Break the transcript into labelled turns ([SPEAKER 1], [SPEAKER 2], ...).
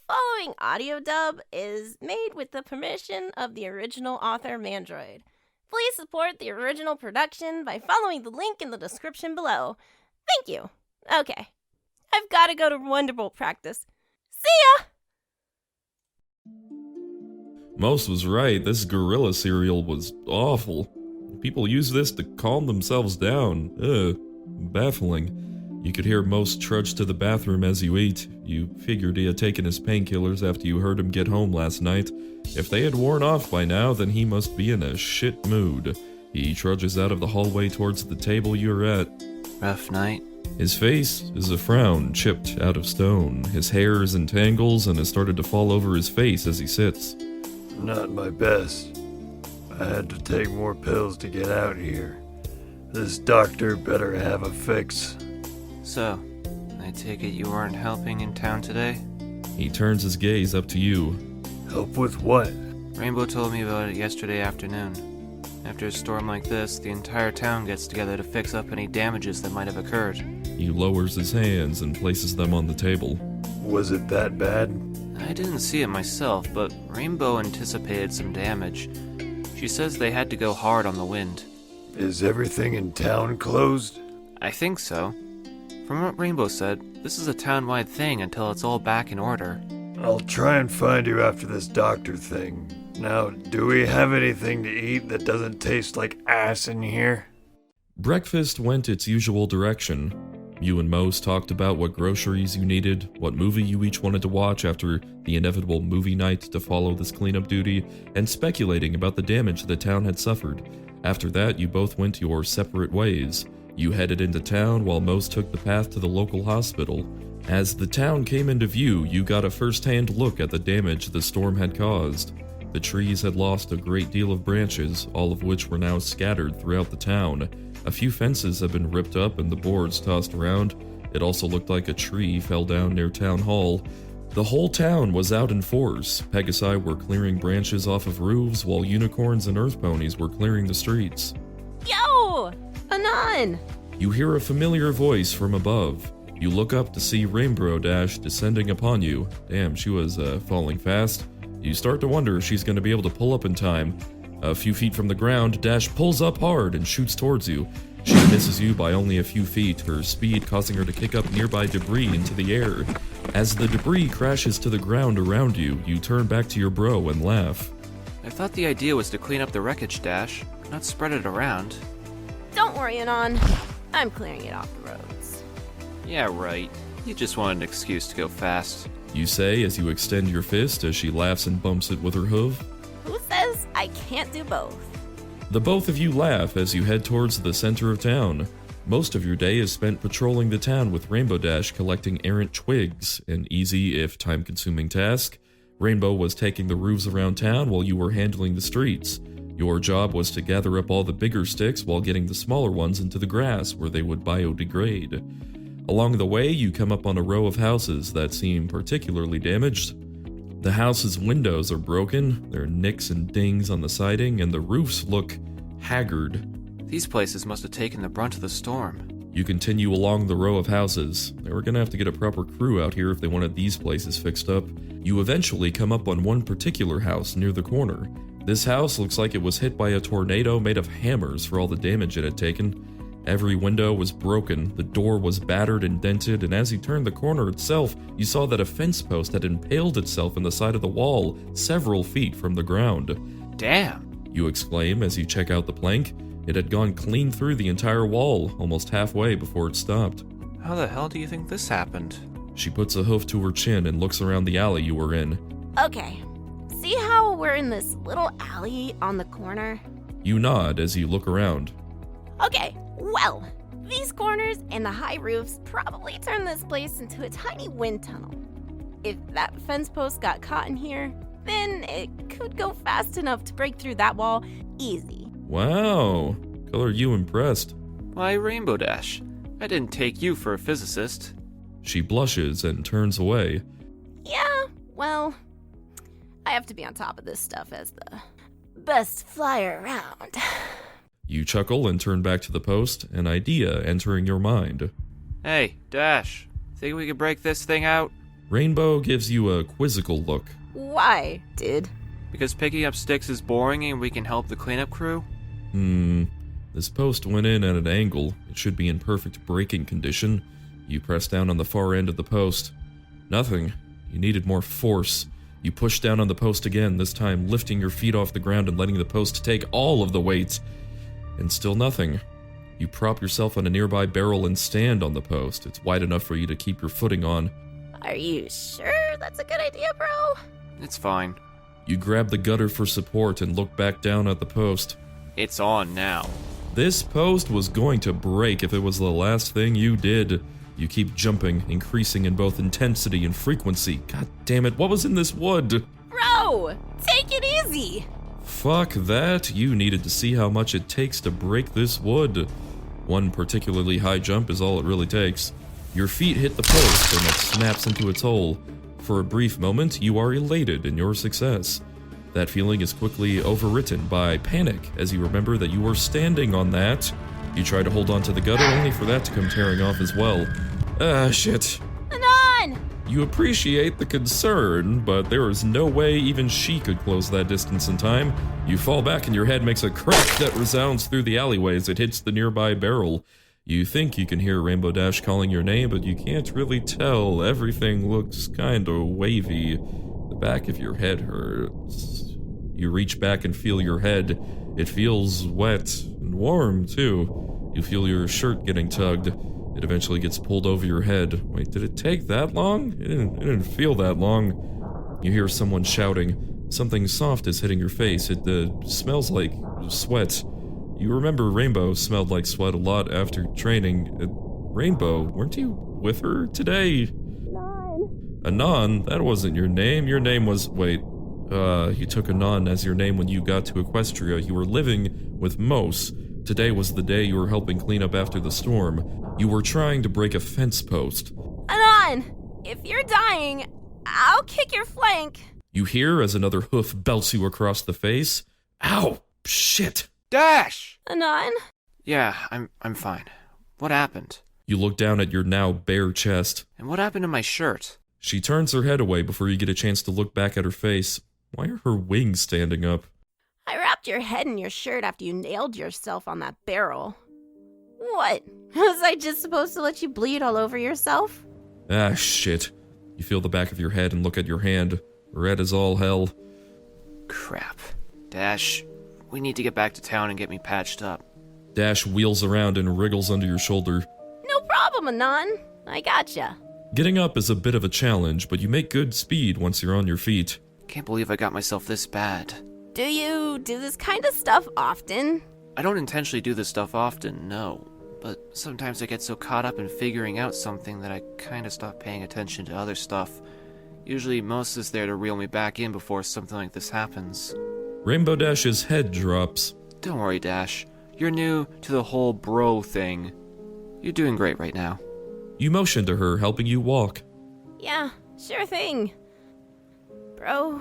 [SPEAKER 1] following audio dub is made with the permission of the original author Mandroid. Please support the original production by following the link in the description below. Thank you. Okay, I've got to go to Wonderbolt practice. See ya!
[SPEAKER 2] Most was right, this gorilla cereal was awful. People use this to calm themselves down. Baffling. You could hear Most trudge to the bathroom as you ate. You figured he had taken his painkillers after you heard him get home last night. If they had worn off by now, then he must be in a shit mood. He trudges out of the hallway towards the table you're at.
[SPEAKER 3] Rough night.
[SPEAKER 2] His face is a frown chipped out of stone. His hair is in tangles and has started to fall over his face as he sits.
[SPEAKER 4] Not my best. I had to take more pills to get out here. This doctor better have a fix.
[SPEAKER 3] So, I take it you weren't helping in town today?
[SPEAKER 2] He turns his gaze up to you.
[SPEAKER 4] Help with what?
[SPEAKER 3] Rainbow told me about it yesterday afternoon. After a storm like this, the entire town gets together to fix up any damages that might have occurred.
[SPEAKER 2] He lowers his hands and places them on the table.
[SPEAKER 4] Was it that bad?
[SPEAKER 3] I didn't see it myself, but Rainbow anticipated some damage. She says they had to go hard on the wind.
[SPEAKER 4] Is everything in town closed?
[SPEAKER 3] I think so. From what Rainbow said, this is a town-wide thing until it's all back in order.
[SPEAKER 4] I'll try and find you after this doctor thing. Now, do we have anything to eat that doesn't taste like ass in here?
[SPEAKER 2] Breakfast went its usual direction. You and Most talked about what groceries you needed, what movie you each wanted to watch after the inevitable movie night to follow this cleanup duty, and speculating about the damage the town had suffered. After that, you both went your separate ways. You headed into town while Most took the path to the local hospital. As the town came into view, you got a first-hand look at the damage the storm had caused. The trees had lost a great deal of branches, all of which were now scattered throughout the town. A few fences had been ripped up and the boards tossed around. It also looked like a tree fell down near Town Hall. The whole town was out in force. Pegasi were clearing branches off of roofs, while unicorns and earth ponies were clearing the streets.
[SPEAKER 1] Yo! Anon!
[SPEAKER 2] You hear a familiar voice from above. You look up to see Rainbow Dash descending upon you. Damn, she was falling fast. You start to wonder if she's going to be able to pull up in time. A few feet from the ground, Dash pulls up hard and shoots towards you. She misses you by only a few feet, her speed causing her to kick up nearby debris into the air. As the debris crashes to the ground around you, you turn back to your bro and laugh.
[SPEAKER 3] I thought the idea was to clean up the wreckage, Dash, not spread it around.
[SPEAKER 1] Don't worry, Anon. I'm clearing it off the roads.
[SPEAKER 3] Yeah, right. You just wanted an excuse to go fast.
[SPEAKER 2] You say as you extend your fist as she laughs and bumps it with her hoof.
[SPEAKER 1] Who says I can't do both?
[SPEAKER 2] The both of you laugh as you head towards the center of town. Most of your day is spent patrolling the town with Rainbow Dash collecting errant twigs, an easy if time-consuming task. Rainbow was taking the roofs around town while you were handling the streets. Your job was to gather up all the bigger sticks while getting the smaller ones into the grass where they would biodegrade. Along the way, you come up on a row of houses that seem particularly damaged. The house's windows are broken, there are nicks and dings on the siding, and the roofs look haggard.
[SPEAKER 3] These places must have taken the brunt of the storm.
[SPEAKER 2] You continue along the row of houses. They were gonna have to get a proper crew out here if they wanted these places fixed up. You eventually come up on one particular house near the corner. This house looks like it was hit by a tornado made of hammers for all the damage it had taken. Every window was broken, the door was battered and dented, and as you turned the corner itself, you saw that a fence post had impaled itself in the side of the wall, several feet from the ground.
[SPEAKER 3] Damn!
[SPEAKER 2] You exclaim as you check out the plank. It had gone clean through the entire wall, almost halfway before it stopped.
[SPEAKER 3] How the hell do you think this happened?
[SPEAKER 2] She puts a hoof to her chin and looks around the alley you were in.
[SPEAKER 1] Okay, see how we're in this little alley on the corner?
[SPEAKER 2] You nod as you look around.
[SPEAKER 1] Okay, well, these corners and the high roofs probably turned this place into a tiny wind tunnel. If that fence post got caught in here, then it could go fast enough to break through that wall easy.
[SPEAKER 2] Wow, color you impressed.
[SPEAKER 3] Why, Rainbow Dash, I didn't take you for a physicist.
[SPEAKER 2] She blushes and turns away.
[SPEAKER 1] Yeah, well, I have to be on top of this stuff as the best flyer around.
[SPEAKER 2] You chuckle and turn back to the post, an idea entering your mind.
[SPEAKER 3] Hey, Dash, think we could break this thing out?
[SPEAKER 2] Rainbow gives you a quizzical look.
[SPEAKER 1] Why, dude?
[SPEAKER 3] Because picking up sticks is boring and we can help the cleanup crew?
[SPEAKER 2] This post went in at an angle. It should be in perfect braking condition. You press down on the far end of the post. Nothing. You needed more force. You push down on the post again, this time lifting your feet off the ground and letting the post take all of the weight. And still nothing. You prop yourself on a nearby barrel and stand on the post. It's wide enough for you to keep your footing on.
[SPEAKER 1] Are you sure that's a good idea, bro?
[SPEAKER 3] It's fine.
[SPEAKER 2] You grab the gutter for support and look back down at the post.
[SPEAKER 3] It's on now.
[SPEAKER 2] This post was going to break if it was the last thing you did. You keep jumping, increasing in both intensity and frequency. God damn it, what was in this wood?
[SPEAKER 1] Bro, take it easy.
[SPEAKER 2] Fuck that, you needed to see how much it takes to break this wood. One particularly high jump is all it really takes. Your feet hit the post and it snaps into its hole. For a brief moment, you are elated in your success. That feeling is quickly overwritten by panic as you remember that you were standing on that. You try to hold on to the gutter only for that to come tearing off as well. Ah, shit.
[SPEAKER 1] Anon!
[SPEAKER 2] You appreciate the concern, but there is no way even she could close that distance in time. You fall back and your head makes a crack that resounds through the alleyway as it hits the nearby barrel. You think you can hear Rainbow Dash calling your name, but you can't really tell. Everything looks kinda wavy. The back of your head hurts. You reach back and feel your head. It feels wet and warm, too. You feel your shirt getting tugged. It eventually gets pulled over your head. Wait, did it take that long? It didn't feel that long. You hear someone shouting. Something soft is hitting your face. It smells like sweat. You remember Rainbow smelled like sweat a lot after training. Rainbow, weren't you with her today? Anon, that wasn't your name. Your name was... Wait. You took Anon as your name when you got to Equestria. You were living with Mos. Today was the day you were helping clean up after the storm. You were trying to break a fence post.
[SPEAKER 1] Anon, if you're dying, I'll kick your flank.
[SPEAKER 2] You hear as another hoof belts you across the face. Ow! Shit!
[SPEAKER 3] Dash!
[SPEAKER 1] Anon?
[SPEAKER 3] Yeah, I'm fine. What happened?
[SPEAKER 2] You look down at your now bare chest.
[SPEAKER 3] And what happened to my shirt?
[SPEAKER 2] She turns her head away before you get a chance to look back at her face. Why are her wings standing up?
[SPEAKER 1] I wrapped your head in your shirt after you nailed yourself on that barrel. What? Was I just supposed to let you bleed all over yourself?
[SPEAKER 2] Ah, shit. You feel the back of your head and look at your hand. Red as all hell.
[SPEAKER 3] Crap. Dash, we need to get back to town and get me patched up.
[SPEAKER 2] Dash wheels around and wriggles under your shoulder.
[SPEAKER 1] No problem, Anon. I gotcha.
[SPEAKER 2] Getting up is a bit of a challenge, but you make good speed once you're on your feet.
[SPEAKER 3] Can't believe I got myself this bad.
[SPEAKER 1] Do you do this kind of stuff often?
[SPEAKER 3] I don't intentionally do this stuff often, no. But sometimes I get so caught up in figuring out something that I kinda stop paying attention to other stuff. Usually Mos is there to reel me back in before something like this happens.
[SPEAKER 2] Rainbow Dash's head drops.
[SPEAKER 3] Don't worry, Dash. You're new to the whole bro thing. You're doing great right now.
[SPEAKER 2] You motion to her, helping you walk.
[SPEAKER 1] Yeah, sure thing. Bro,